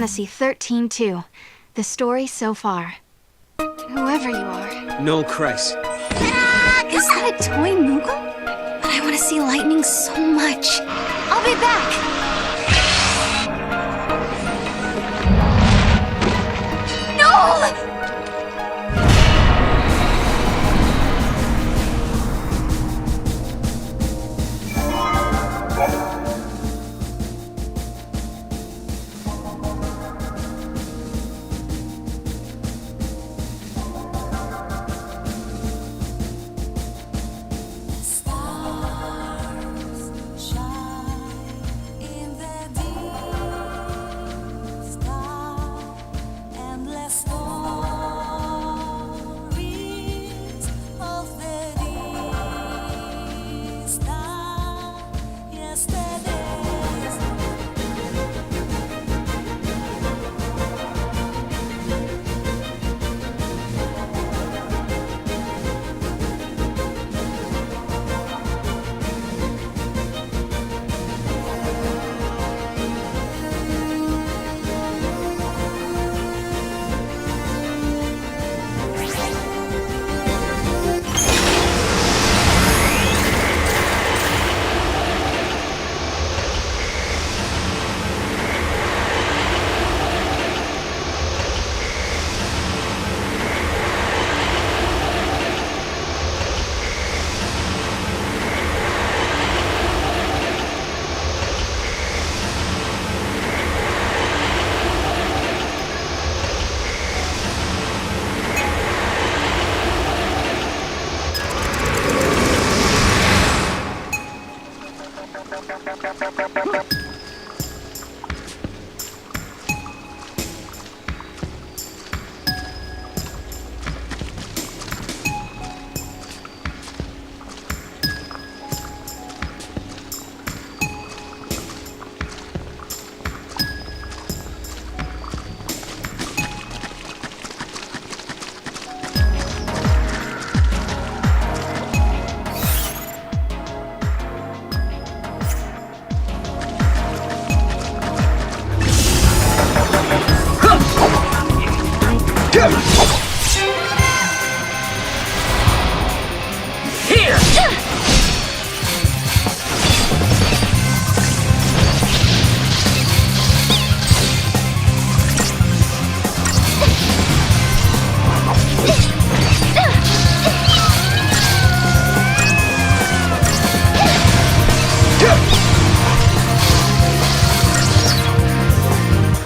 Fantasy 13-2. The story so far. Whoever you are. No, Christ. Is that a toy Moogle? But I want to see lightning so much. I'll be back! No!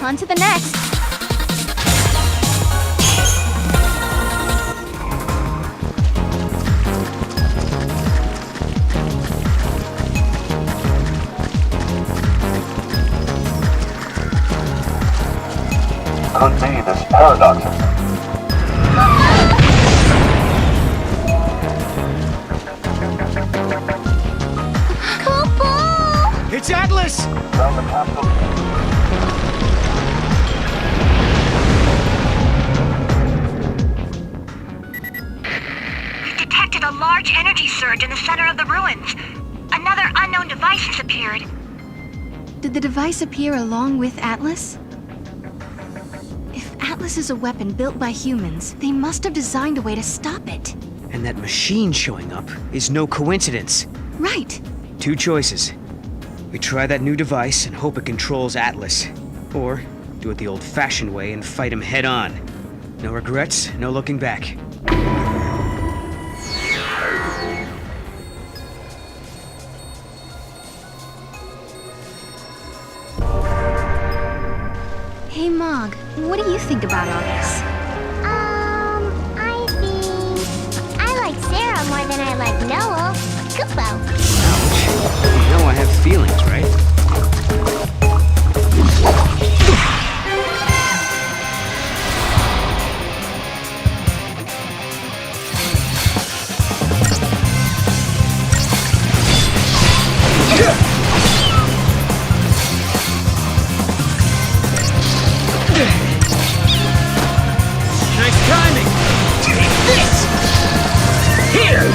On to the next. Could be this paradox. It's Atlas! Found the capsule. Detected a large energy surge in the center of the ruins. Another unknown device has appeared. Did the device appear along with Atlas? If Atlas is a weapon built by humans, they must have designed a way to stop it. And that machine showing up is no coincidence. Right. Two choices. We try that new device and hope it controls Atlas. Or do it the old-fashioned way and fight him head-on. No regrets, no looking back. Hey Mog, what do you think about all this? I think I like Sarah more than I like Noel. Kupo. Ouch. You know I have feelings, right? Nice timing! Take this! Here!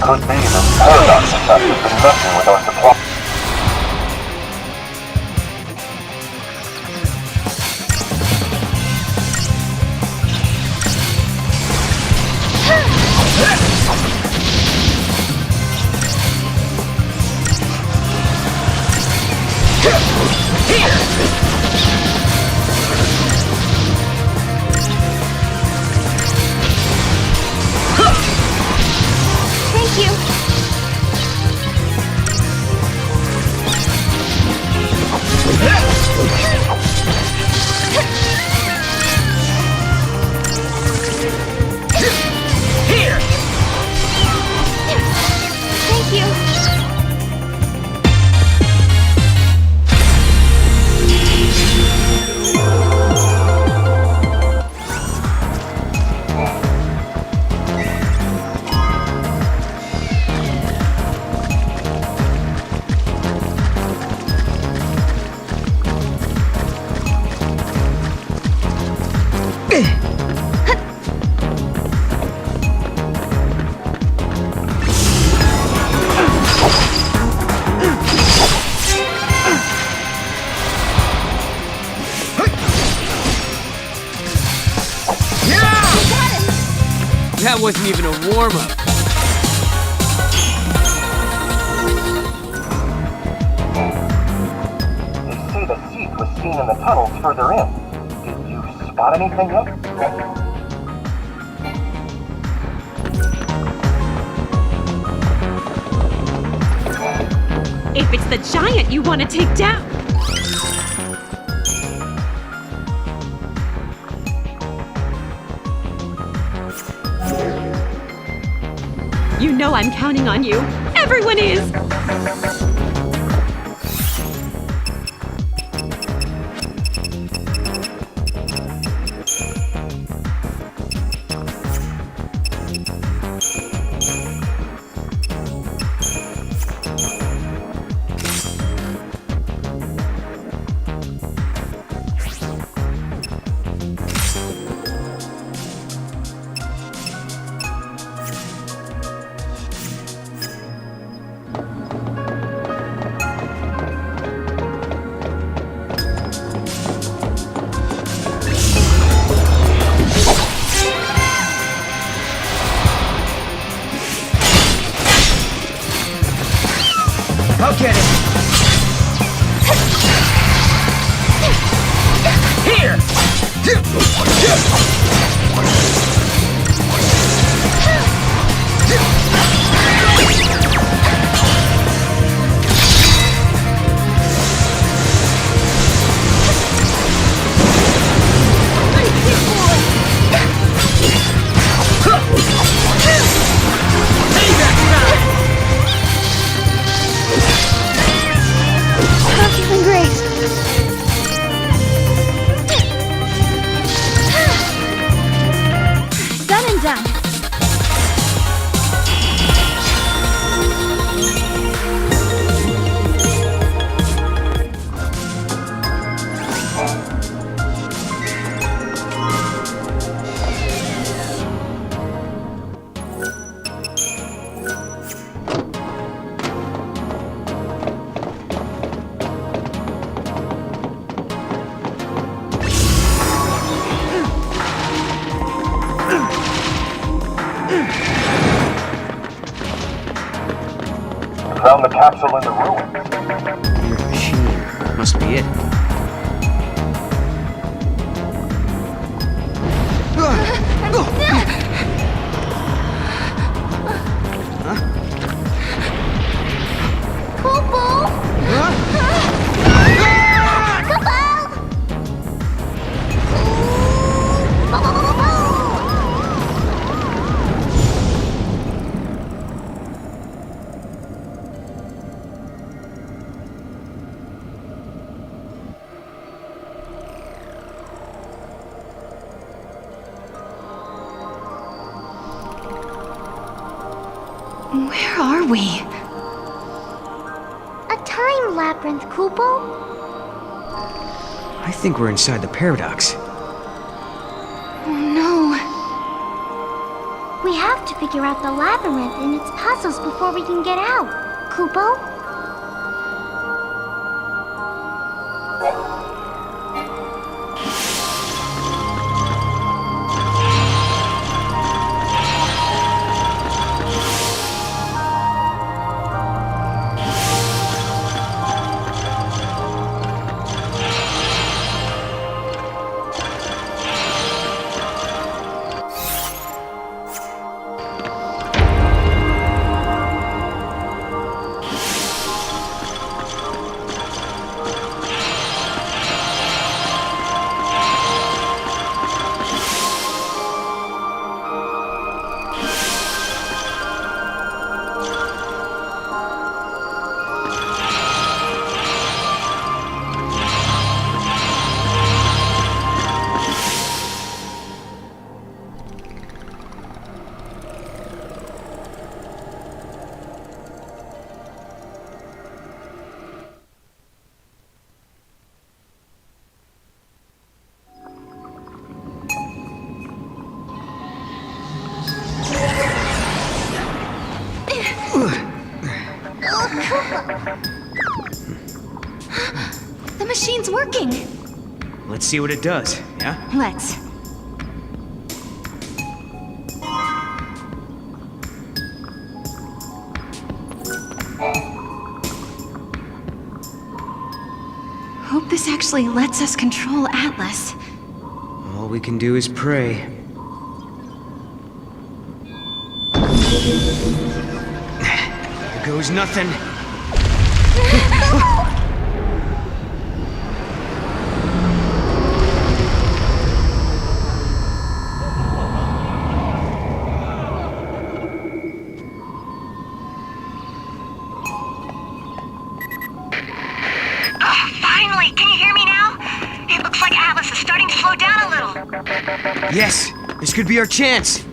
Could be this paradox effect has been messing with our supply. Thank you. Thank you. That wasn't even a warm-up. They say the seed was seen in the tunnels further in. Did you spot anything yet? If it's the giant you want to take down. You know I'm counting on you. Everyone is. I'll get it. Here! I'm feeling great. Done and done. Found the capsule in the ruins. Weird machine. Must be it. Where are we? A time labyrinth, Kupo. I think we're inside the paradox. Oh no. We have to figure out the labyrinth and its puzzles before we can get out. Kupo? The machine's working. Let's see what it does, yeah? Let's. Hope this actually lets us control Atlas. All we can do is pray. Here goes nothing. Finally! Can you hear me now? It looks like Atlas is starting to slow down a little. Yes, this could be our chance.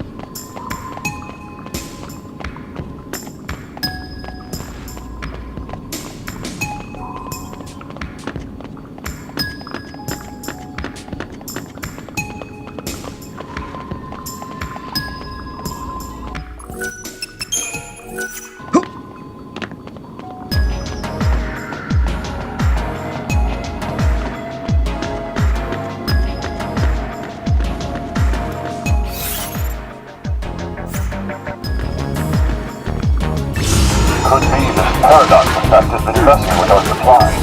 Could be this paradox effect has been messing with our supplies.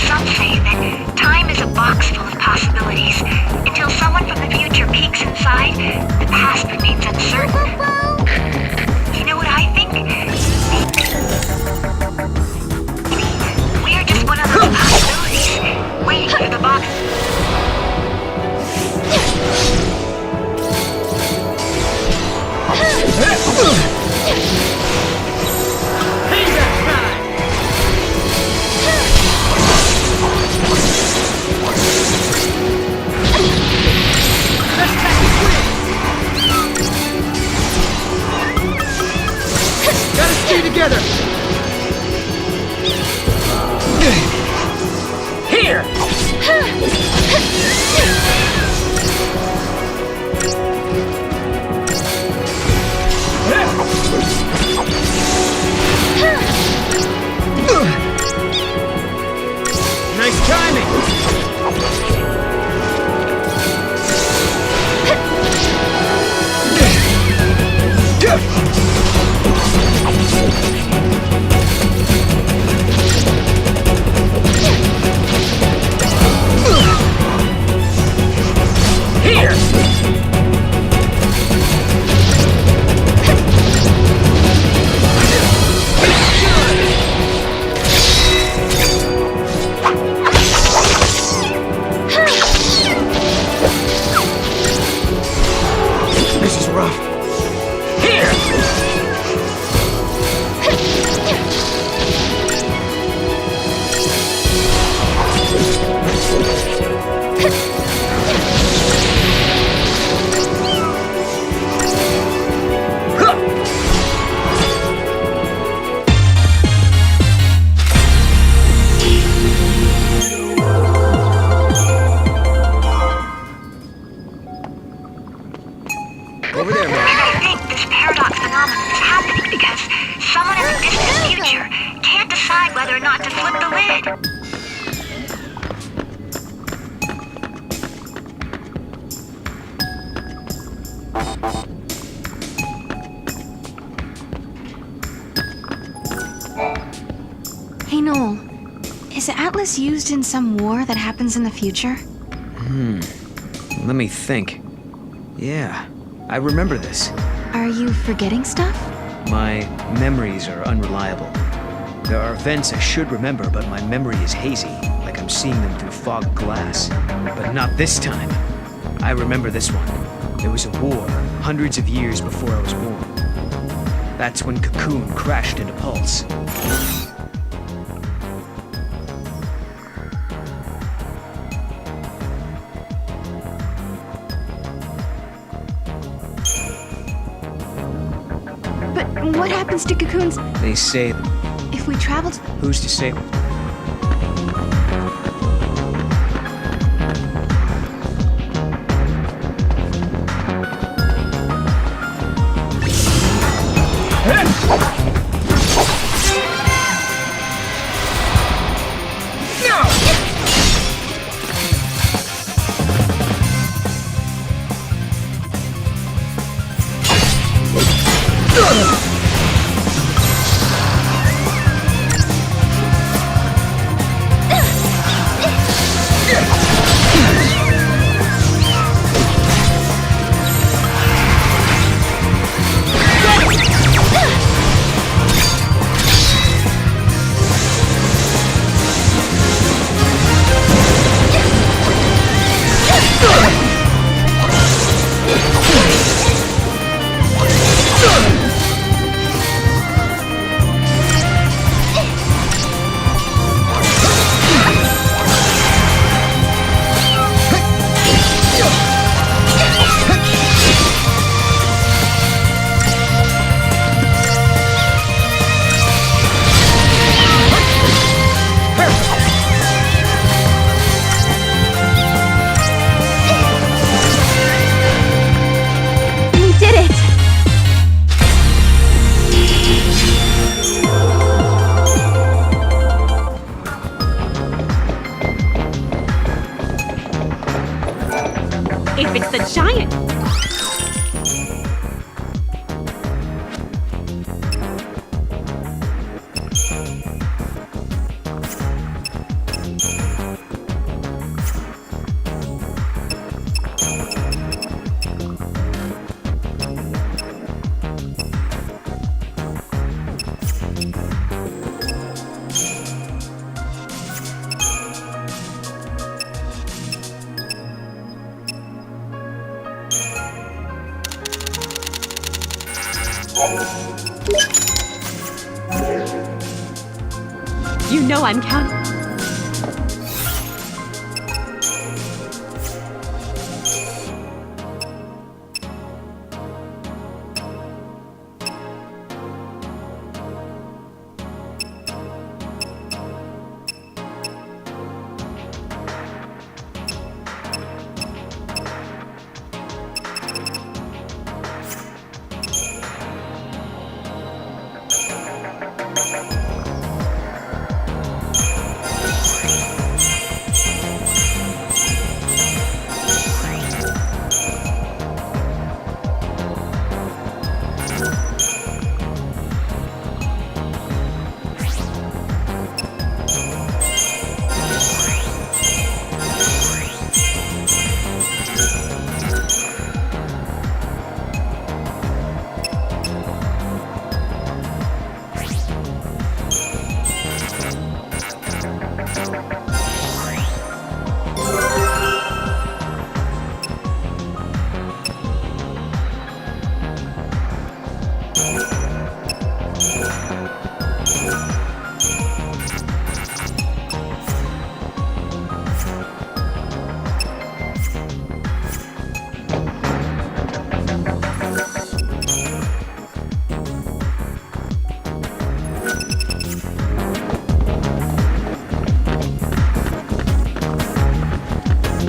Some say that time is a box full of possibilities. Until someone from the future peeks inside, the past remains uncertain. You know what I think? Maybe we're just one of those possibilities, waiting for the box. Gotta stay together. Here. Nice timing. to flip the lid. Hey Noel, is Atlas used in some war that happens in the future? Let me think. Yeah, I remember this. Are you forgetting stuff? My memories are unreliable. There are events I should remember, but my memory is hazy, like I'm seeing them through fogged glass. But not this time. I remember this one. There was a war, hundreds of years before I was born. That's when Cocoon crashed into Pulse. But what happens to Cocoon's... They say, If we traveled... who's to say? If it's the giant... You know I'm counting...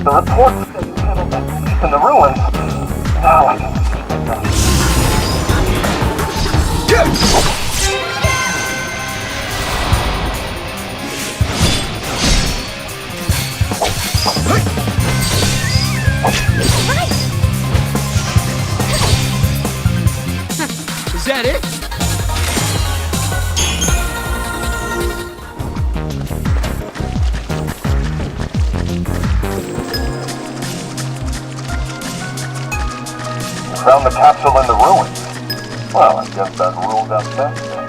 The reports say you handled that thief in the ruins. Now I can see myself. that it? Found the capsule in the ruins. Well, I guess that rules out that thing.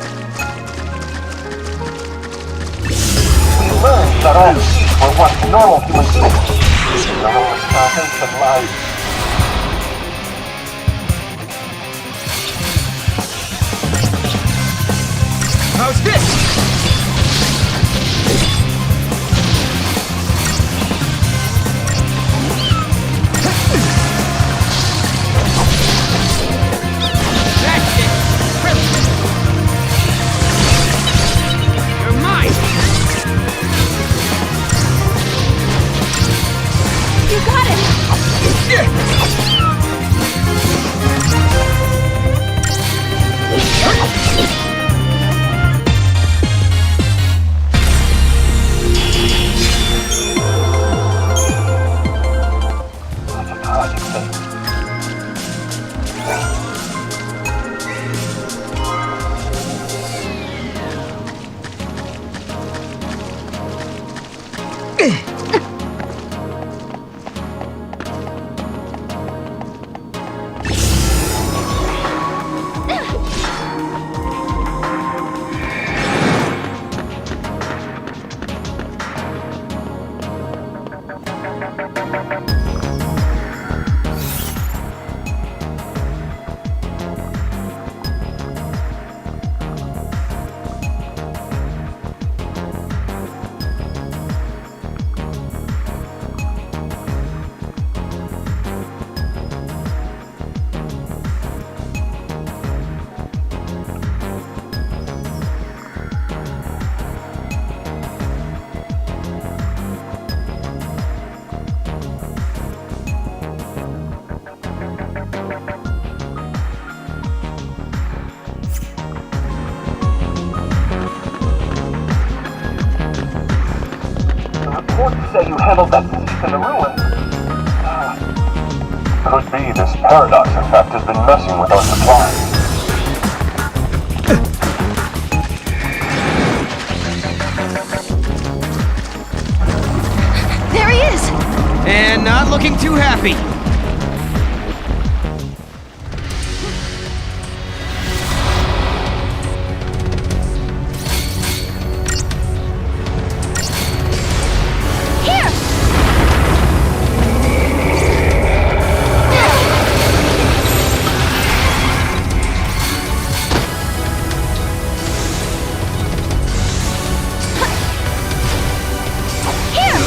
We learned that all thieves were once normal human beings. Our salvation lies. How's this? That's it! Brilliant! You're mine! You got it! Such a tragic thing. Reports say you handled that thief in the ruins. Could be this paradox effect has been messing with our supplies. There he is! And not looking too happy. Here! Here!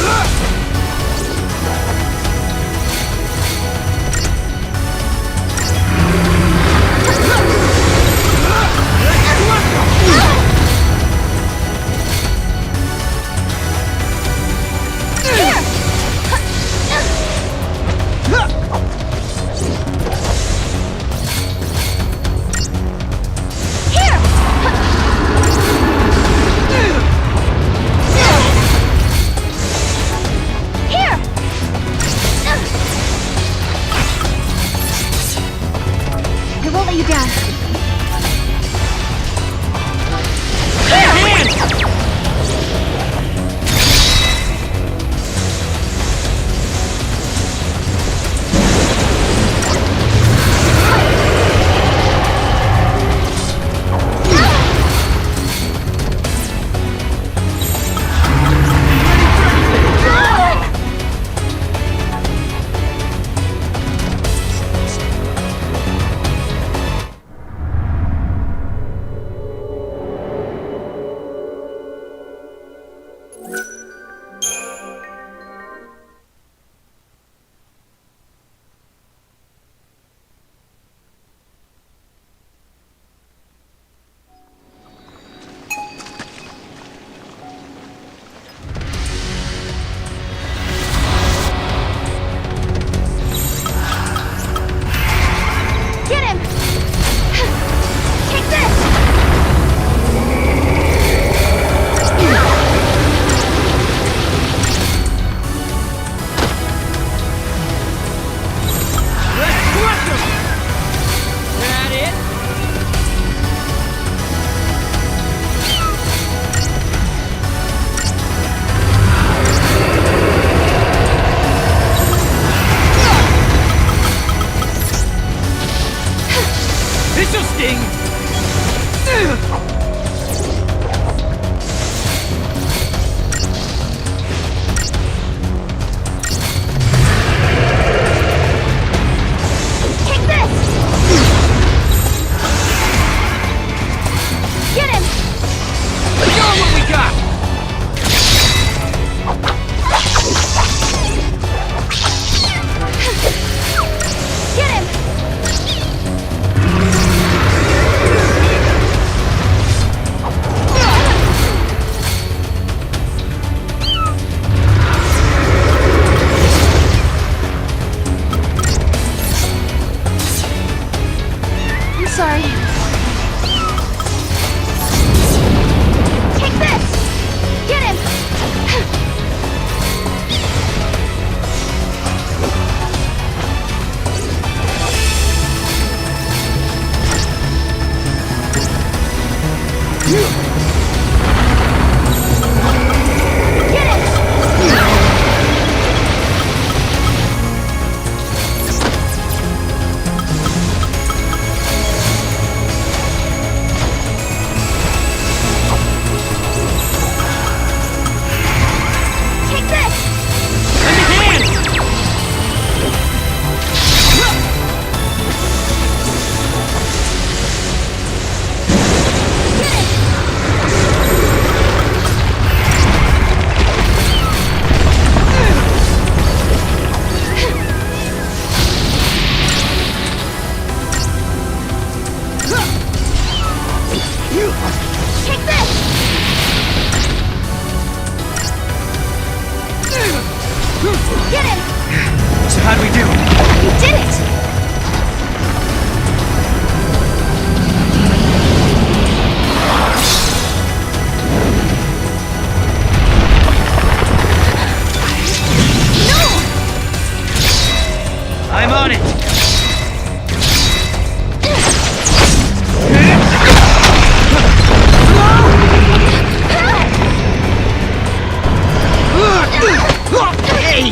Hey!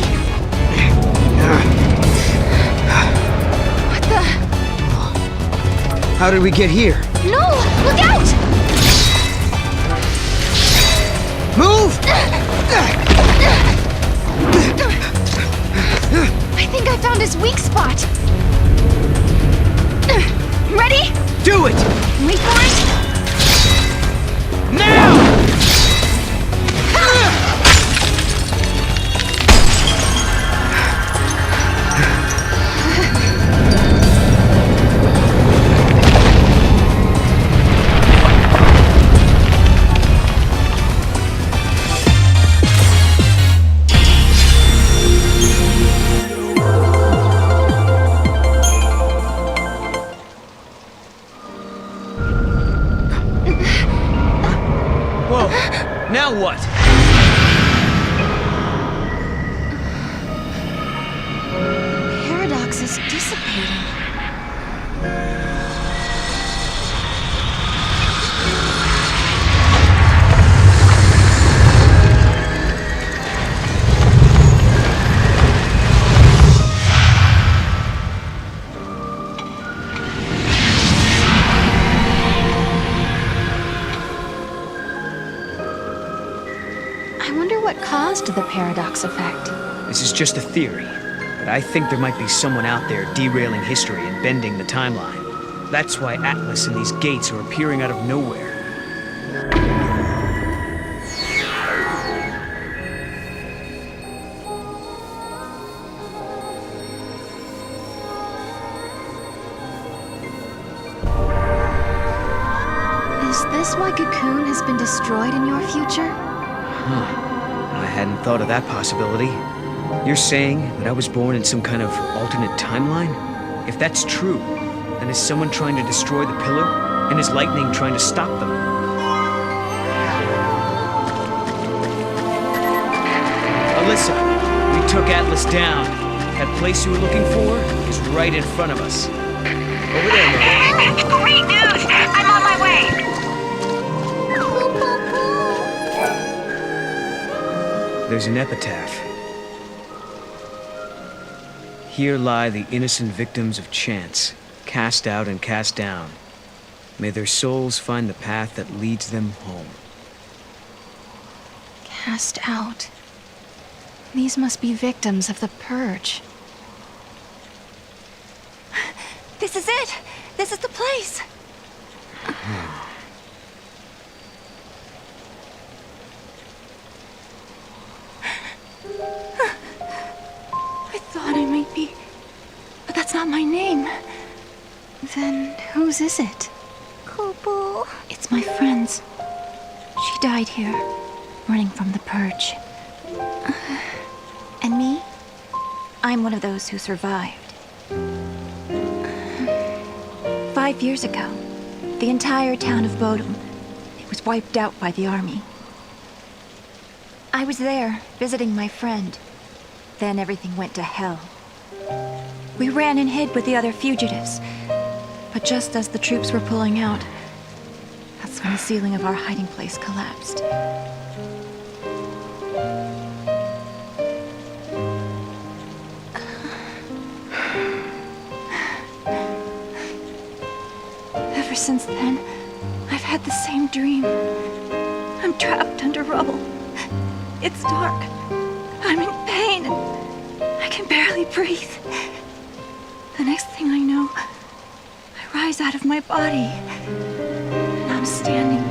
What the? How did we get here? No! Look out! Move! I think I found his weak spot. Ready? Do it! Wait for it. Now! Whoa! Now what? Paradox is dissipating. I wonder what caused the paradox effect. This is just a theory, but I think there might be someone out there derailing history and bending the timeline. That's why Atlas and these gates are appearing out of nowhere. Is this why Cocoon has been destroyed in your future? I hadn't thought of that possibility. You're saying that I was born in some kind of alternate timeline? If that's true, then is someone trying to destroy the pillar? And is lightning trying to stop them? Alyssa, we took Atlas down. That place you were looking for is right in front of us. Over there, Merle. It's great news! I'm on my way! There's an epitaph. Here lie the innocent victims of chance, cast out and cast down. May their souls find the path that leads them home. Cast out. These must be victims of the purge. This is it! This is the place! I thought I might be... But that's not my name. Then whose is it? Kupu. It's my friend's. She died here, running from the purge. And me? I'm one of those who survived. 5 years ago, the entire town of Bodum, it was wiped out by the army. I was there, visiting my friend. Then everything went to hell. We ran and hid with the other fugitives. But just as the troops were pulling out, that's when the ceiling of our hiding place collapsed. Ever since then, I've had the same dream. I'm trapped under rubble. It's dark. I'm in pain and I can barely breathe. The next thing I know, I rise out of my body and I'm standing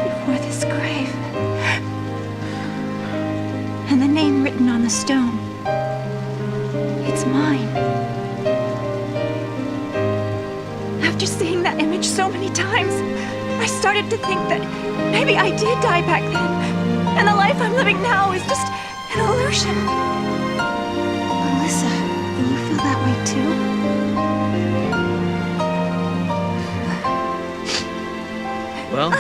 before this grave. And the name written on the stone, it's mine. After seeing that image so many times, I started to think that maybe I did die back then. And the life I'm living now is just an illusion. Alyssa, you feel that way too? Well,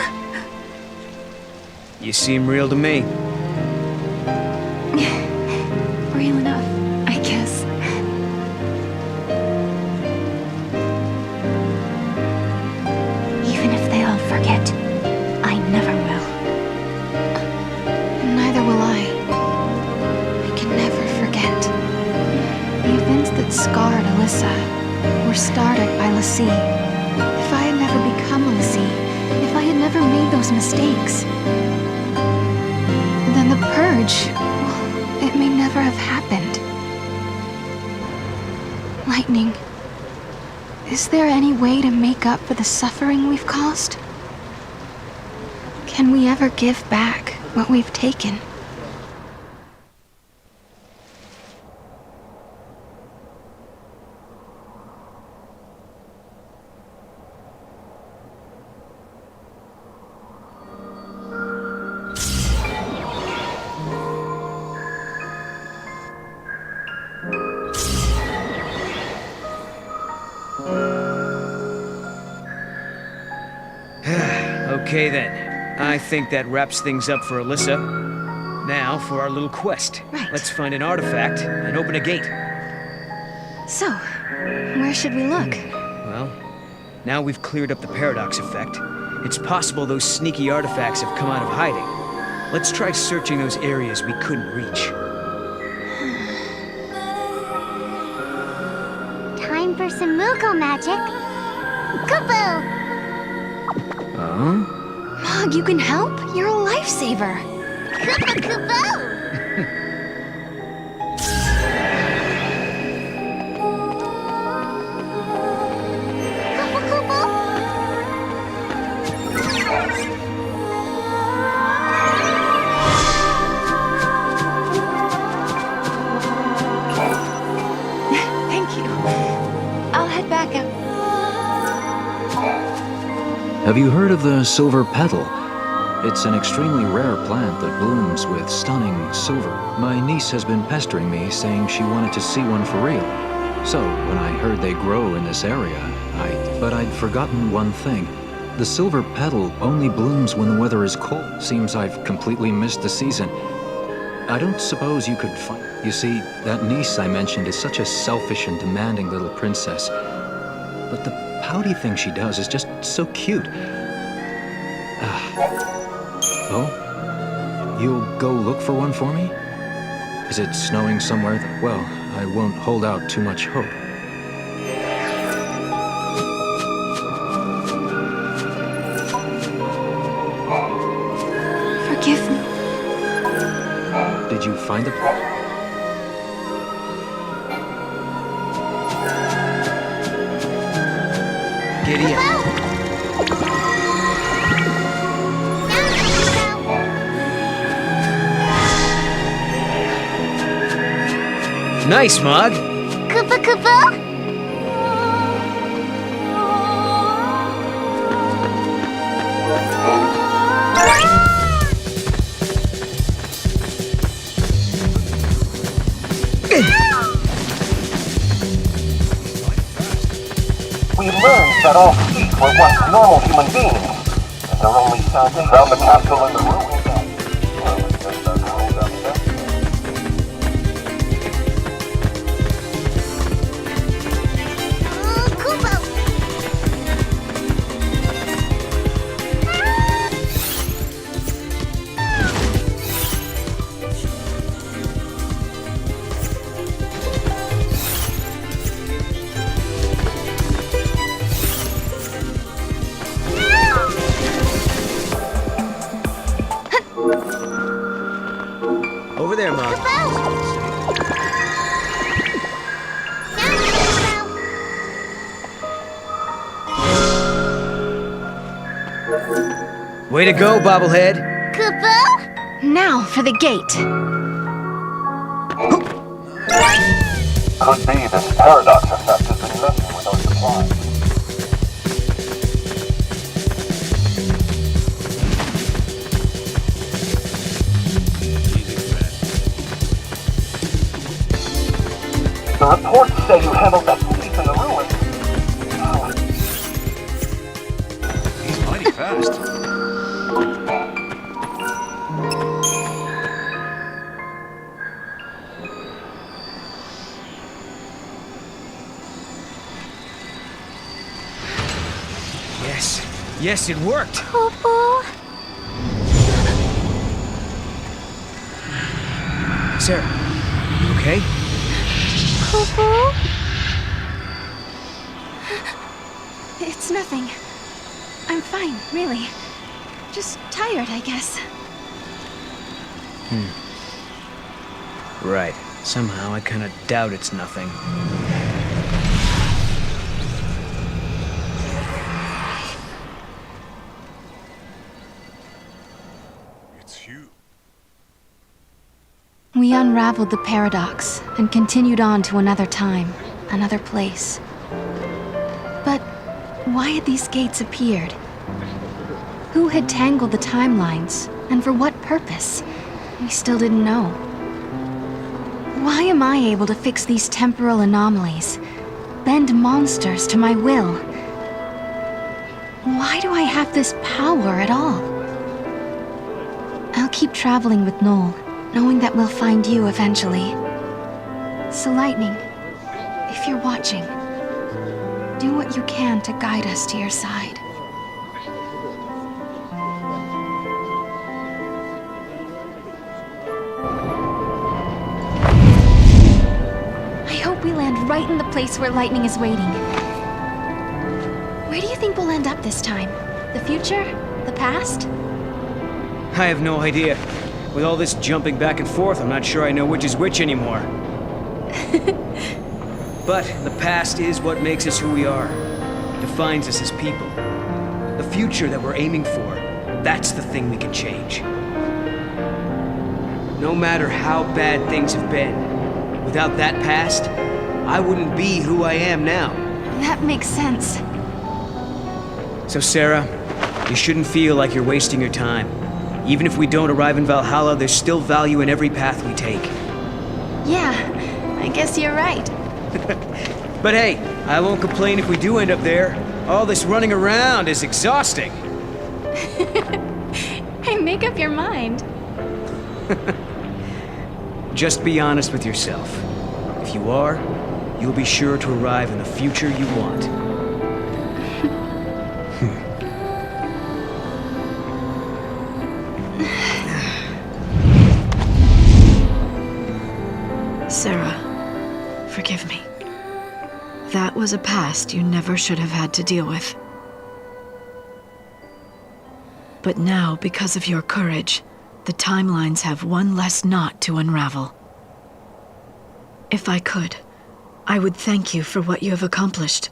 you seem real to me. Real enough, I guess. Even if they all forget, I never will. And neither will I. I can l'Cie. If I had never become l'Cie, if I had never made those mistakes, then the purge, well, it may never have happened. Lightning, is there any way to make up for the suffering we've caused? Can we ever give back what we've taken? Okay then. I think that wraps things up for Alyssa. Now for our little quest. Right. Let's find an artifact and open a gate. So, where should we look? Well, now we've cleared up the paradox effect. It's possible those sneaky artifacts have come out of hiding. Let's try searching those areas we couldn't reach. Time for some Moogle magic. Kupo! Huh? Mog, you can help? You're a lifesaver. Kupo Kupo! Kupo Kupo! Thank you. I'll head back out. Have you heard of the silver petal? It's an extremely rare plant that blooms with stunning silver. My niece has been pestering me, saying she wanted to see one for real. So, when I heard they grow in this area, But I'd forgotten one thing. The silver petal only blooms when the weather is cold. Seems I've completely missed the season. I don't suppose you could find... You see, that niece I mentioned is such a selfish and demanding little princess. But the pouty thing she does is just so cute. Oh? You'll go look for one for me? Is it snowing somewhere that... Well, I won't hold out too much hope. Forgive me. Did you find the... Giddy up. Nice, Mog. Koopa Koopa? We learned that all sheep were once normal human beings, and they're only found the castle and the ruins. Over there, Mog. Way to go, Bobblehead. Koopa? Now for the gate. Could be this paradox effect has been messing with our supplies. The reports say you handled that thief in the ruins. He's mighty fast. Yes, it worked. Koopa? Sarah, you okay? Koopa? It's nothing. I'm fine, really. Just tired, I guess. Right. Somehow I kinda doubt it's nothing. It's you. We unraveled the paradox and continued on to another time, another place. But why had these gates appeared? Who had tangled the timelines, and for what purpose? We still didn't know. Why am I able to fix these temporal anomalies, bend monsters to my will? Why do I have this power at all? I'll keep traveling with Noel, knowing that we'll find you eventually. So Lightning, if you're watching, do what you can to guide us to your side. I hope we land right in the place where Lightning is waiting. Where do you think we'll end up this time? The future? The past? I have no idea. With all this jumping back and forth, I'm not sure I know which is which anymore. But the past is what makes us who we are. It defines us as people. The future that we're aiming for, that's the thing we can change. No matter how bad things have been, without that past, I wouldn't be who I am now. That makes sense. So Sarah, you shouldn't feel like you're wasting your time. Even if we don't arrive in Valhalla, there's still value in every path we take. Yeah, I guess you're right. But hey, I won't complain if we do end up there. All this running around is exhausting. Hey, make up your mind. Just be honest with yourself. If you are, you'll be sure to arrive in the future you want. Sarah, forgive me. That was a past you never should have had to deal with. But now, because of your courage, the timelines have one less knot to unravel. If I could, I would thank you for what you have accomplished.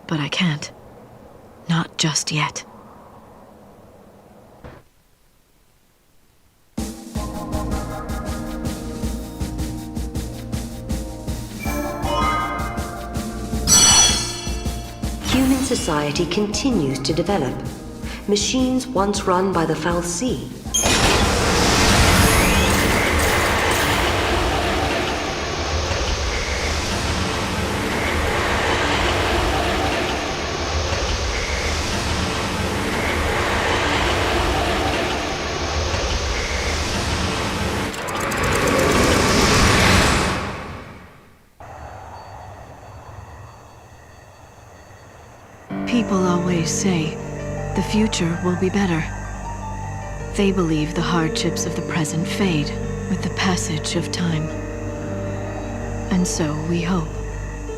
But I can't. Not just yet. Human society continues to develop. Machines once run by the FAZER People always say, the future will be better. They believe the hardships of the present fade with the passage of time. And so we hope,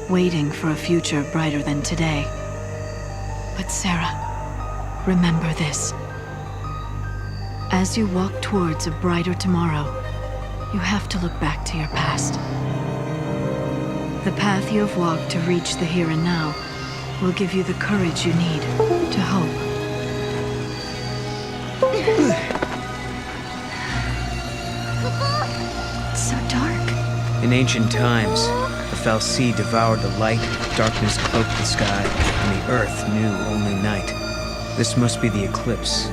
waiting for a future brighter than today. But Sarah, remember this. As you walk towards a brighter tomorrow, you have to look back to your past. The path you have walked to reach the here and now will give you the courage you need to hope. It's so dark. In ancient times, the FAZER devoured the light, darkness cloaked the sky, and the earth knew only night. This must be the eclipse.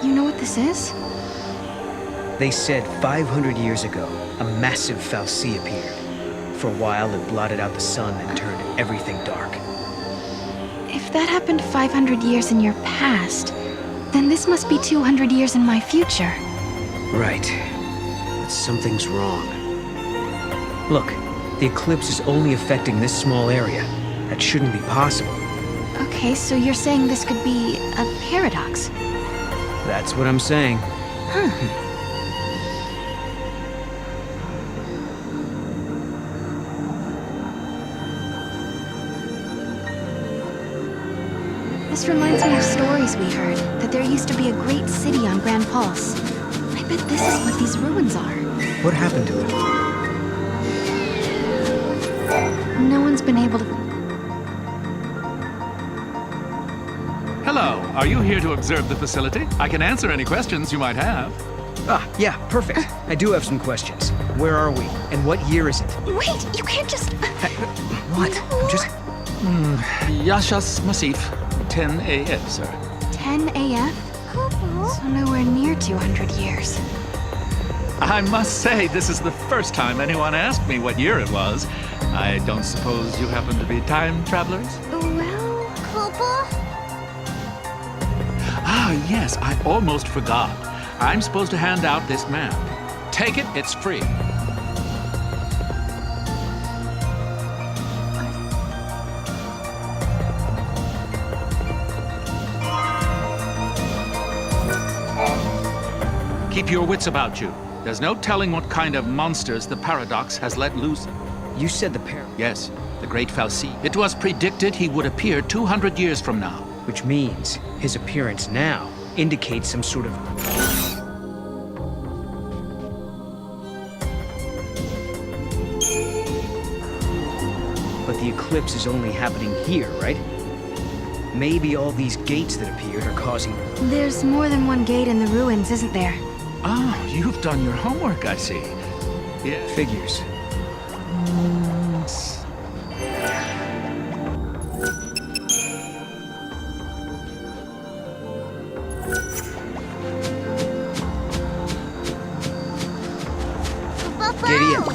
You know what this is? They said 500 years ago, a massive FAZER appeared. For a while, it blotted out the sun and turned everything dark. If that happened 500 years in your past, then this must be 200 years in my future. Right. But something's wrong. Look, the eclipse is only affecting this small area. That shouldn't be possible. Okay, so you're saying this could be a paradox? That's what I'm saying. Huh. This reminds me of stories we heard, that there used to be a great city on Grand Pulse. I bet this is what these ruins are. What happened to it? No one's been able to... Hello, are you here to observe the facility? I can answer any questions you might have. Ah, yeah, perfect. I do have some questions. Where are we? And what year is it? Wait, you can't just... What? I'm just... Yashas Masif, 10 AF, sir. 10 AF? So nowhere near 200 years. I must say, this is the first time anyone asked me what year it was. I don't suppose you happen to be time travelers? Well... Papa? Ah, yes, I almost forgot. I'm supposed to hand out this map. Take it, it's free. Keep your wits about you. There's no telling what kind of monsters the Paradox has let loose. You said the Yes, the Great FAZER. It was predicted he would appear 200 years from now. Which means his appearance now indicates some sort of... But the eclipse is only happening here, right? Maybe all these gates that appeared are causing... There's more than one gate in the ruins, isn't there? Ah, you've done your homework, I see. Yeah. Figures. Giddy up.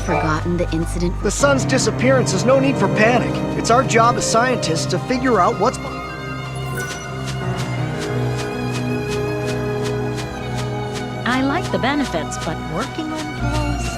forgotten the incident? The sun's disappearance is no need for panic. It's our job as scientists to figure out what's... I like the benefits, but working on clothes?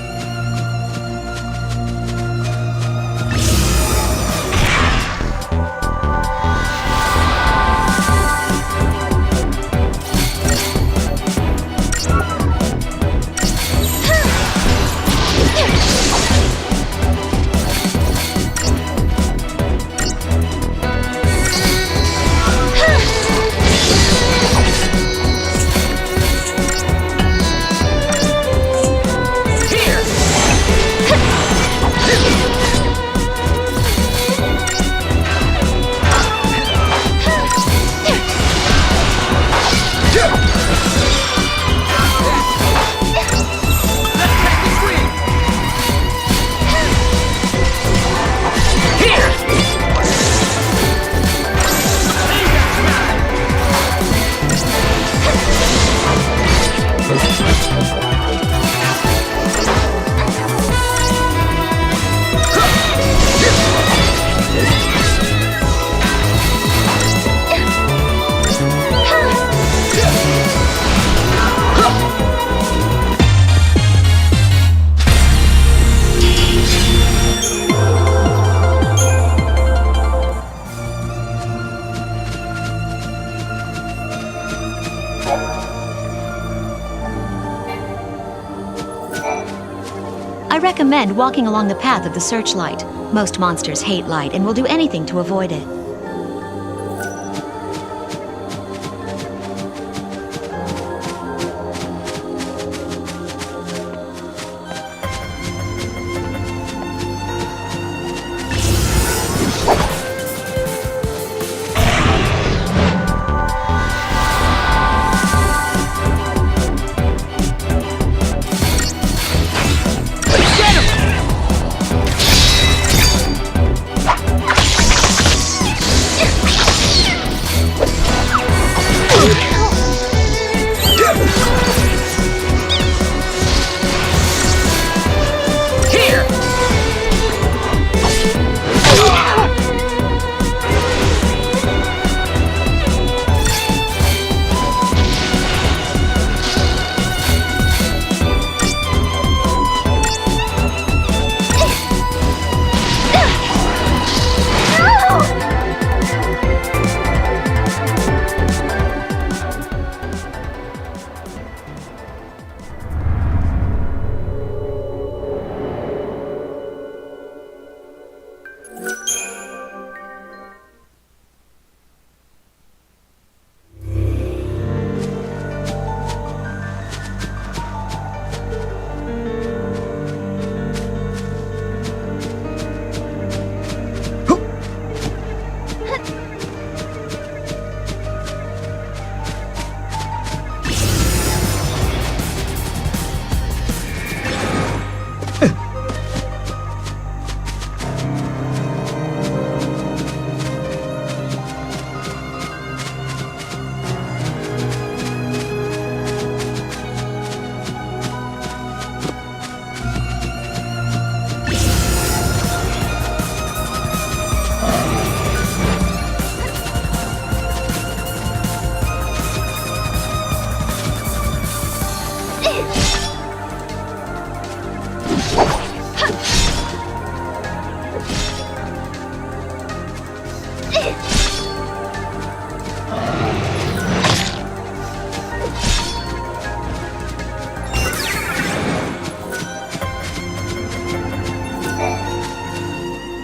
I recommend walking along the path of the searchlight. Most monsters hate light and will do anything to avoid it.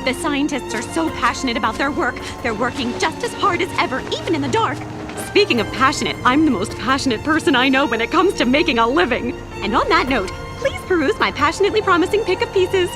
The scientists are so passionate about their work, they're working just as hard as ever, even in the dark. Speaking of passionate, I'm the most passionate person I know when it comes to making a living. And on that note, please peruse my passionately promising pick of pieces.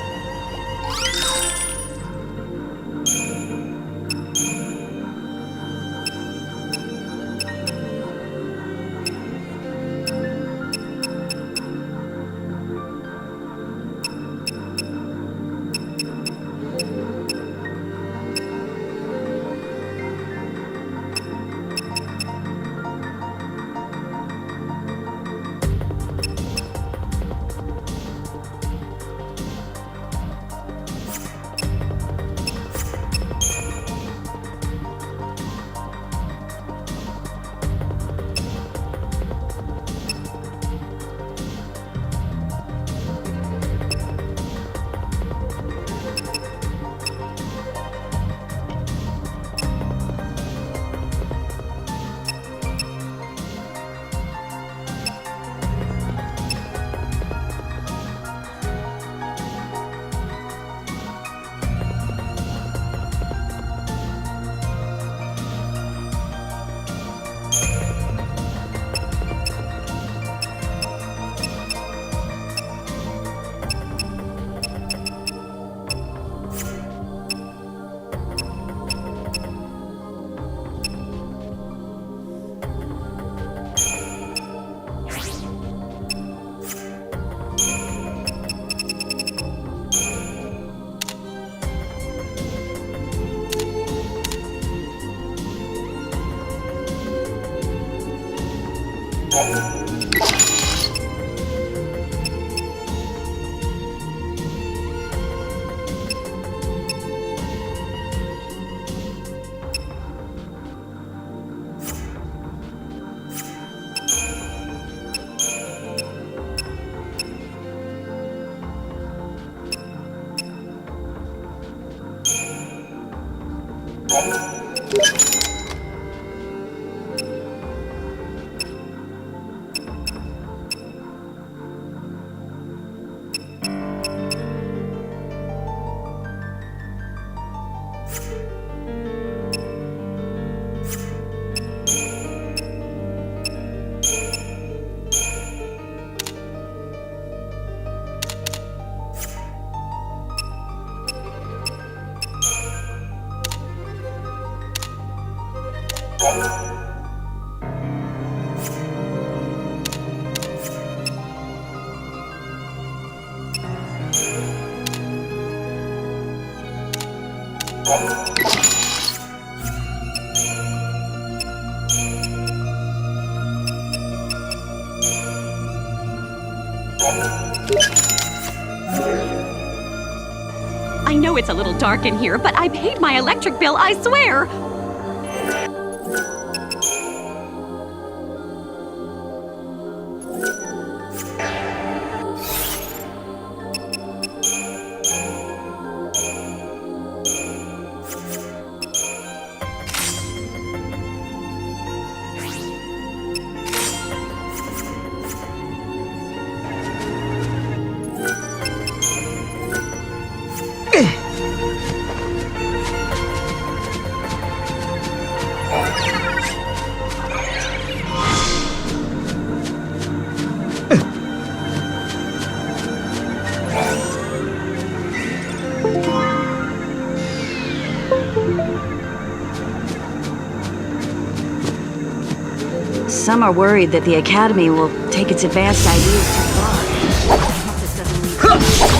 I know it's a little dark in here, but I paid my electric bill, I swear! Some are worried that the Academy will take its advanced ideas too far. I hope this doesn't lead to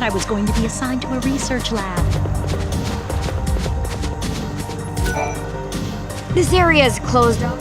I was going to be assigned to a research lab. This area is closed up.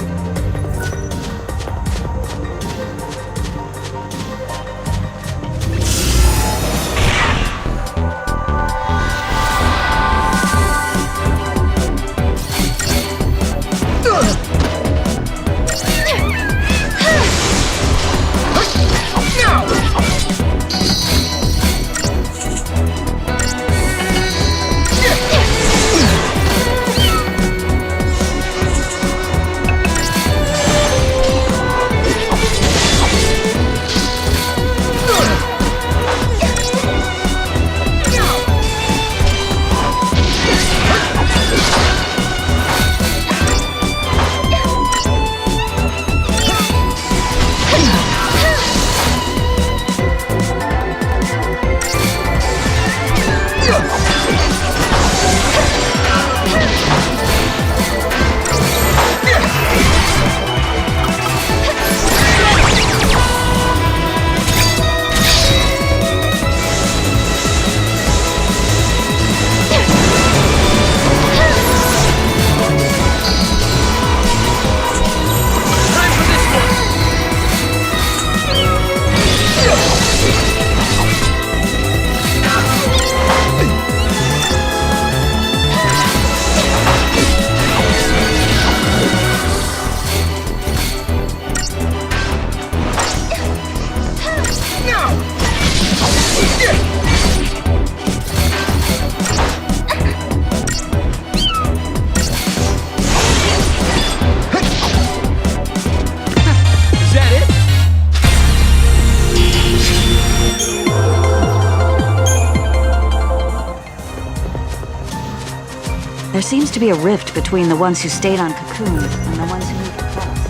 seems to be a rift between the ones who stayed on Cocoon and the ones who moved across.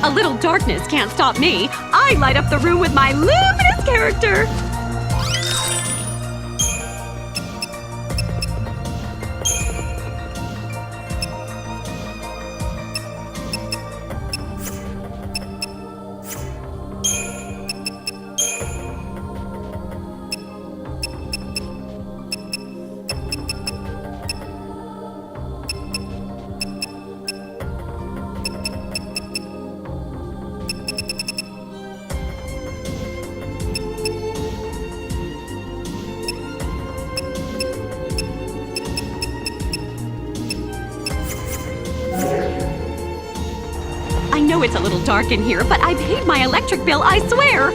A little darkness can't stop me. I light up the room with my luminous character. I know it's a little dark in here, but I paid my electric bill, I swear!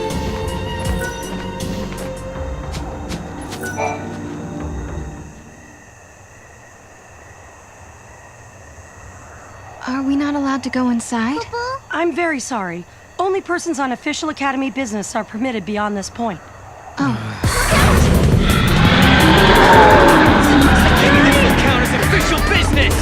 Are we not allowed to go inside? I'm very sorry. Only persons on official Academy business are permitted beyond this point. Maybe this will count as official business!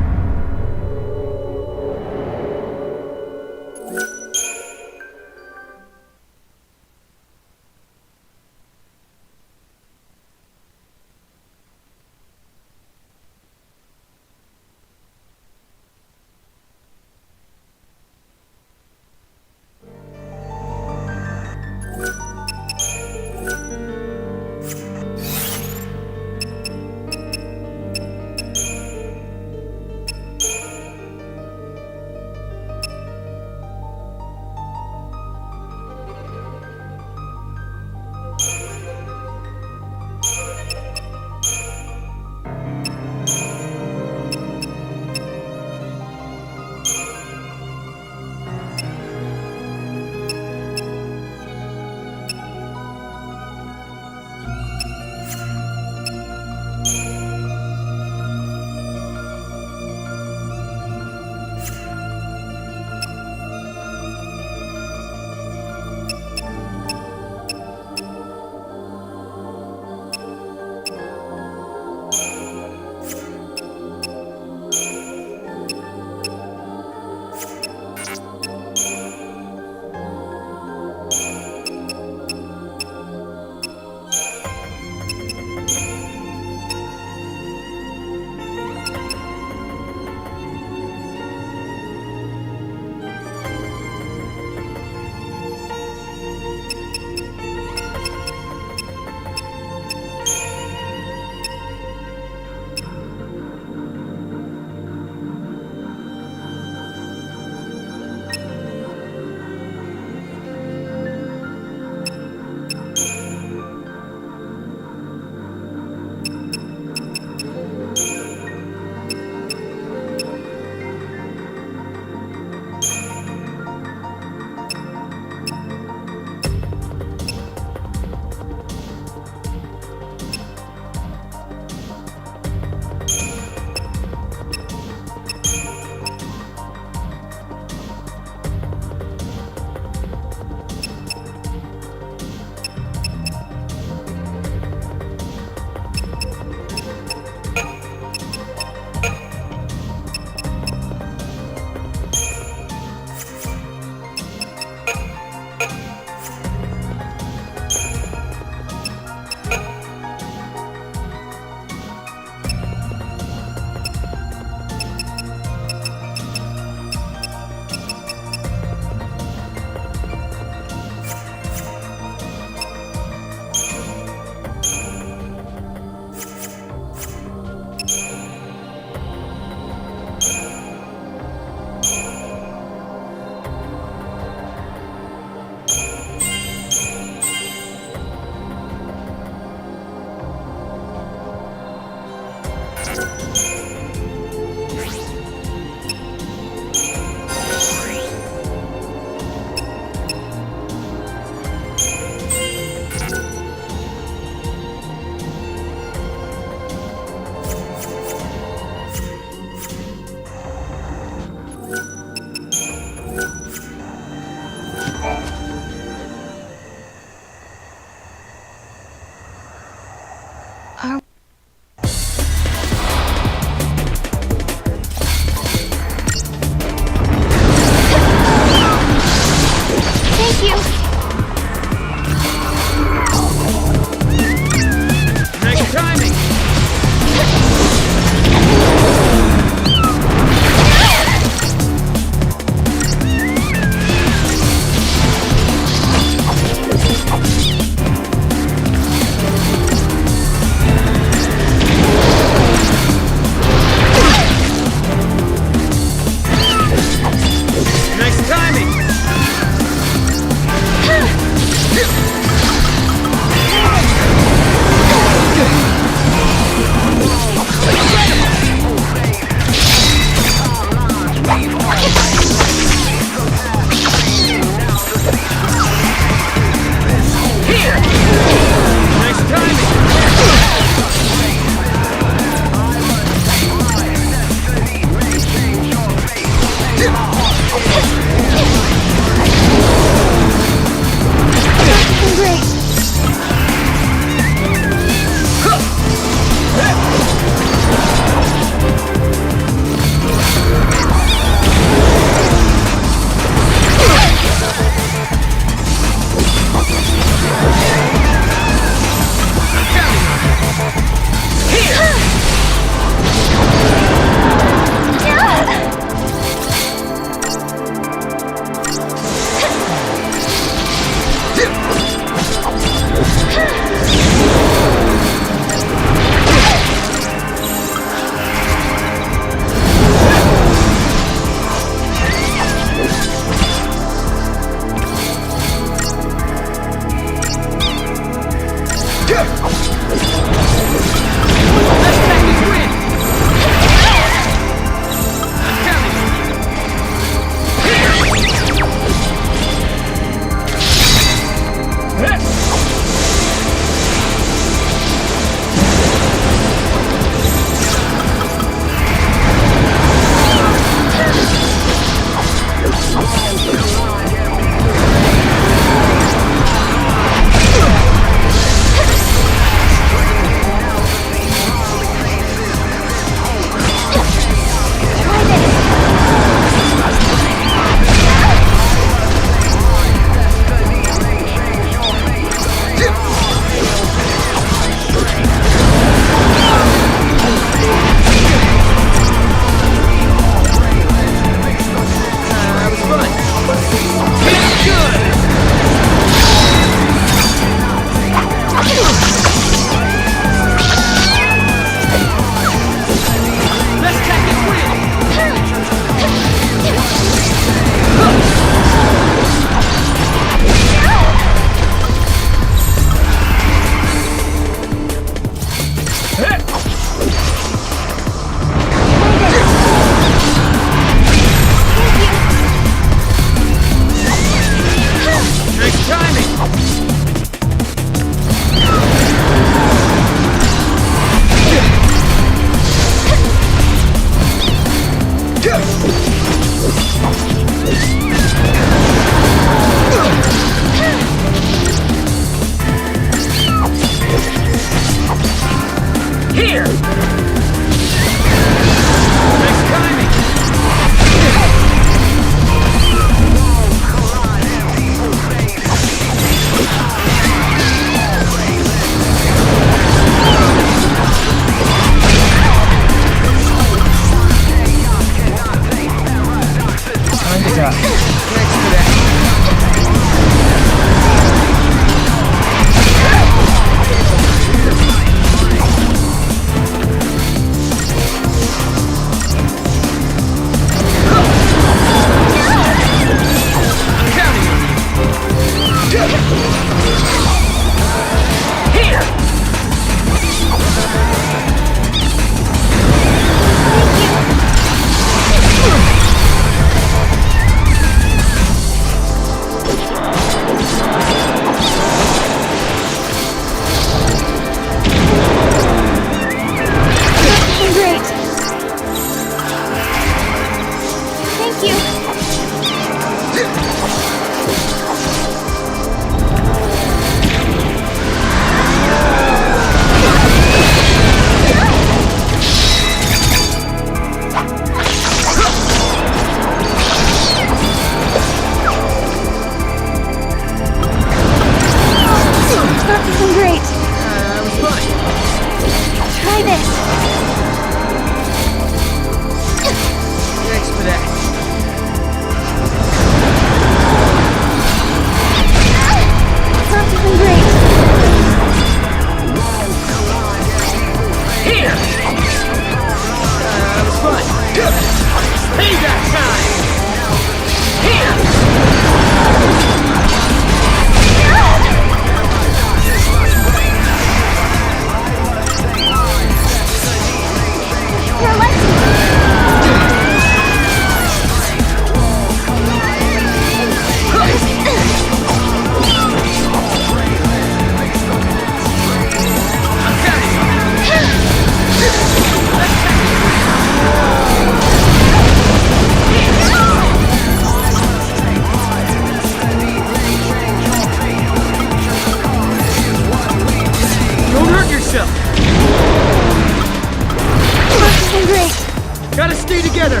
Gotta stay together!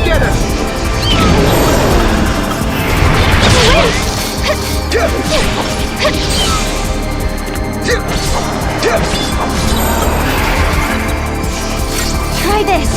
together! Try this.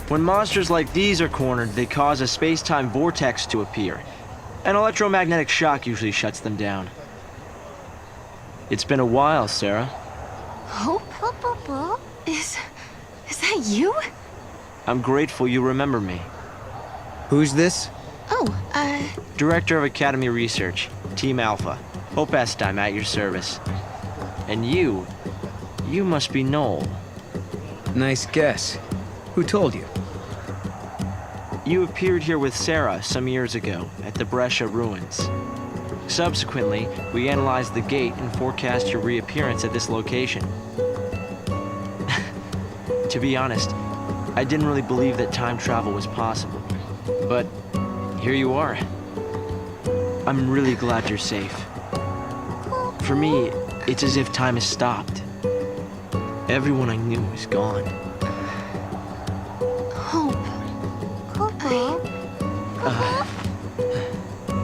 When monsters like these are cornered, they cause a space-time vortex to appear. An electromagnetic shock usually shuts them down. It's been a while, Sarah. Hope? Is that you? I'm grateful you remember me. Who's this? Oh, Director of Academy Research, Team Alpha. Hope Estime at your service. And you must be Noel. Nice guess. Who told you? You appeared here with Sarah some years ago at the Brescia ruins. Subsequently, we analyzed the gate and forecast your reappearance at this location. To be honest, I didn't really believe that time travel was possible. But here you are. I'm really glad you're safe. For me, it's as if time has stopped. Everyone I knew is gone. Hope.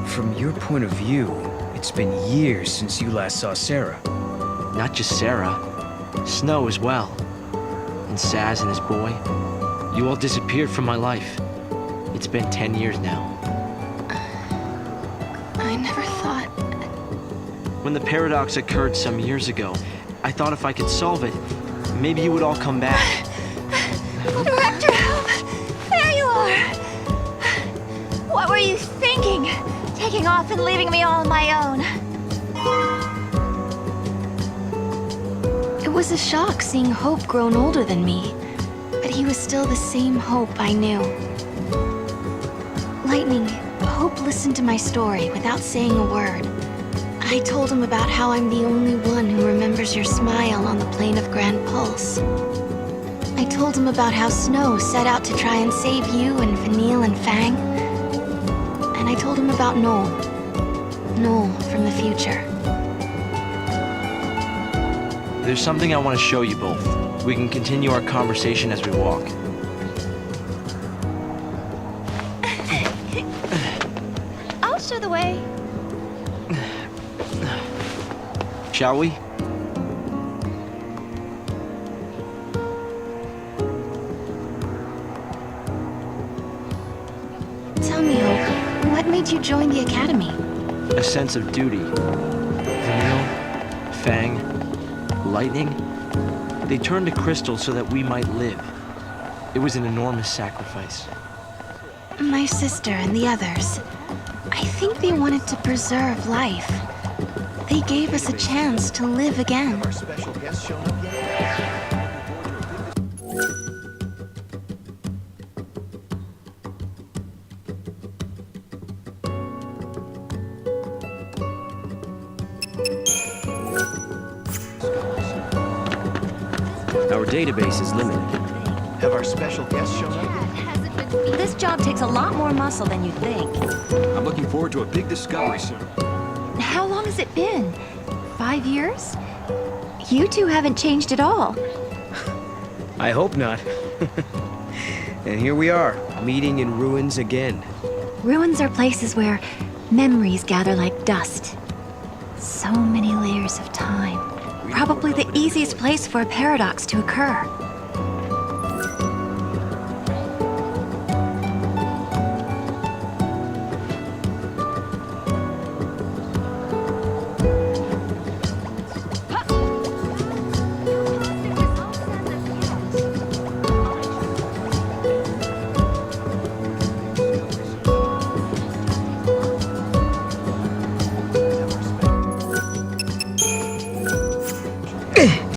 From your point of view, it's been years since you last saw Sarah. Not just Sarah, Snow as well. And Saz and his boy. You all disappeared from my life. It's been 10 years now. I never thought... When the paradox occurred some years ago, I thought if I could solve it, maybe you would all come back. Director Hope! There you are! What were you thinking? Taking off and leaving me all on my own. It was a shock seeing Hope grown older than me, but he was still the same Hope I knew. Lightning, Hope listened to my story without saying a word. I told him about how I'm the only one who remembers your smile on the plane of Grand Pulse. I told him about how Snow set out to try and save you and Vanille and Fang. And I told him about Noel. Noel from the future. There's something I want to show you both. We can continue our conversation as we walk. I'll show the way. Shall we? Tell me, Hope, what made you join the Academy? A sense of duty. Vanille, Fang, Lightning, they turned to Crystal so that we might live. It was an enormous sacrifice. My sister and the others. I think they wanted to preserve life. They gave us a chance to live again. Our special guest shown up yet? Our database is limited. Have our special guest shown up yet? This job takes a lot more muscle than you'd think. I'm looking forward to a big discovery soon. How long has it been? 5 years? You two haven't changed at all. I hope not. And here we are, meeting in ruins again. Ruins are places where memories gather like dust. So many layers of time. Probably the easiest place for a paradox to occur.